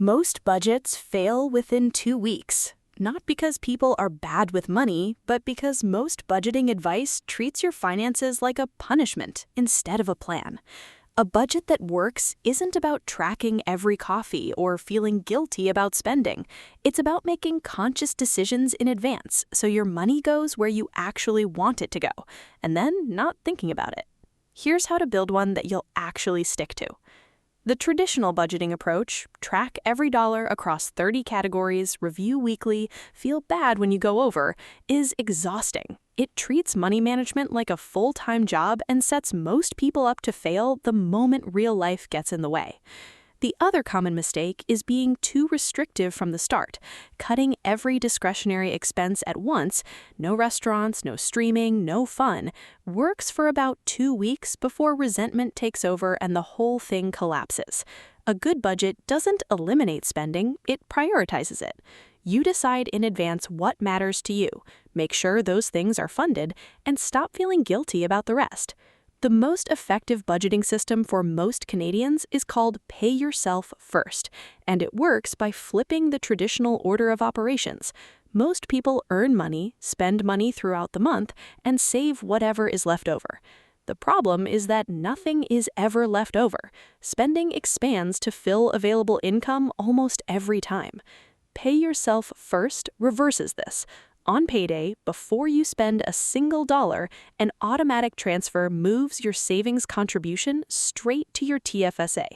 Most budgets fail within 2 weeks, not because people are bad with money, but because most budgeting advice treats your finances like a punishment instead of a plan. A budget that works isn't about tracking every coffee or feeling guilty about spending. It's about making conscious decisions in advance so your money goes where you actually want it to go, and then not thinking about it. Here's how to build one that you'll actually stick to. The traditional budgeting approach, track every dollar across 30 categories, review weekly, feel bad when you go over, is exhausting. It treats money management like a full-time job and sets most people up to fail the moment real life gets in the way. The other common mistake is being too restrictive from the start, cutting every discretionary expense at once. No restaurants, no streaming, no fun, works for about 2 weeks before resentment takes over and the whole thing collapses. A good budget doesn't eliminate spending, it prioritizes it. You decide in advance what matters to you, make sure those things are funded, and stop feeling guilty about the rest. The most effective budgeting system for most Canadians is called Pay Yourself First, and it works by flipping the traditional order of operations. Most people earn money, spend money throughout the month, and save whatever is left over. The problem is that nothing is ever left over. Spending expands to fill available income almost every time. Pay Yourself First reverses this. On payday, before you spend a single dollar, an automatic transfer moves your savings contribution straight to your TFSA.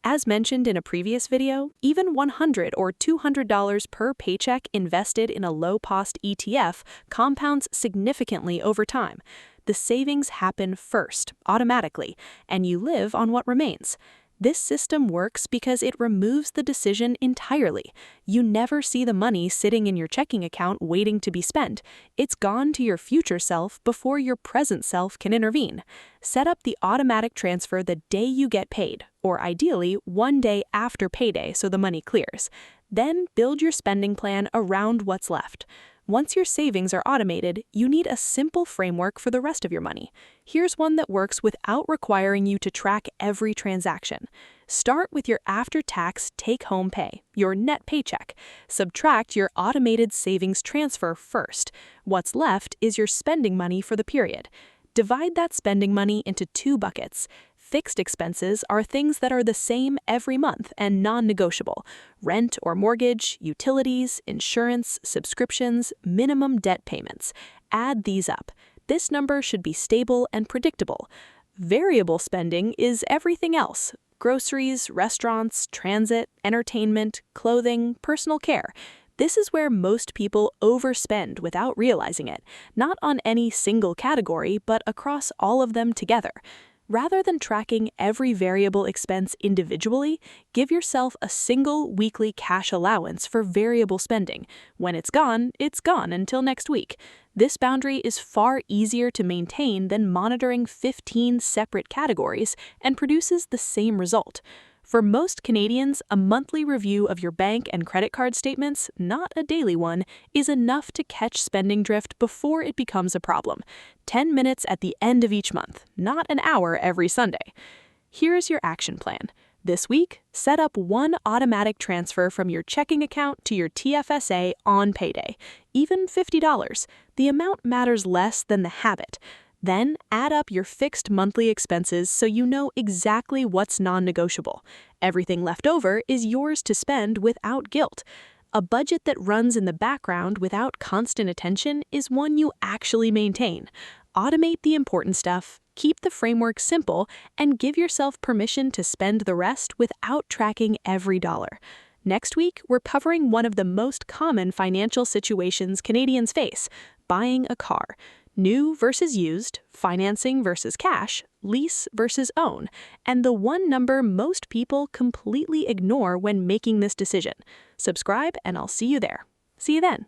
As mentioned in a previous video, even $100 or $200 per paycheck invested in a low-cost ETF compounds significantly over time. The savings happen first, automatically, and you live on what remains. This system works because it removes the decision entirely. You never see the money sitting in your checking account waiting to be spent. It's gone to your future self before your present self can intervene. Set up the automatic transfer the day you get paid, or ideally 1 day after payday so the money clears. Then build your spending plan around what's left. Once your savings are automated, you need a simple framework for the rest of your money. Here's one that works without requiring you to track every transaction. Start with your after-tax take-home pay, your net paycheck. Subtract your automated savings transfer first. What's left is your spending money for the period. Divide that spending money into 2 buckets. Fixed expenses are things that are the same every month and non-negotiable. Rent or mortgage, utilities, insurance, subscriptions, minimum debt payments. Add these up. This number should be stable and predictable. Variable spending is everything else. Groceries, restaurants, transit, entertainment, clothing, personal care. This is where most people overspend without realizing it, not on any single category, but across all of them together. Rather than tracking every variable expense individually, give yourself a single weekly cash allowance for variable spending. When it's gone until next week. This boundary is far easier to maintain than monitoring 15 separate categories and produces the same result. For most Canadians, a monthly review of your bank and credit card statements, not a daily one, is enough to catch spending drift before it becomes a problem. 10 minutes at the end of each month, not an hour every Sunday. Here's your action plan. This week, set up 1 automatic transfer from your checking account to your TFSA on payday, even $50. The amount matters less than the habit. Then add up your fixed monthly expenses so you know exactly what's non-negotiable. Everything left over is yours to spend without guilt. A budget that runs in the background without constant attention is one you actually maintain. Automate the important stuff, keep the framework simple, and give yourself permission to spend the rest without tracking every dollar. Next week, we're covering one of the most common financial situations Canadians face: buying a car. New versus used, financing versus cash, lease versus own, and the one number most people completely ignore when making this decision. Subscribe, and I'll see you there. See you then.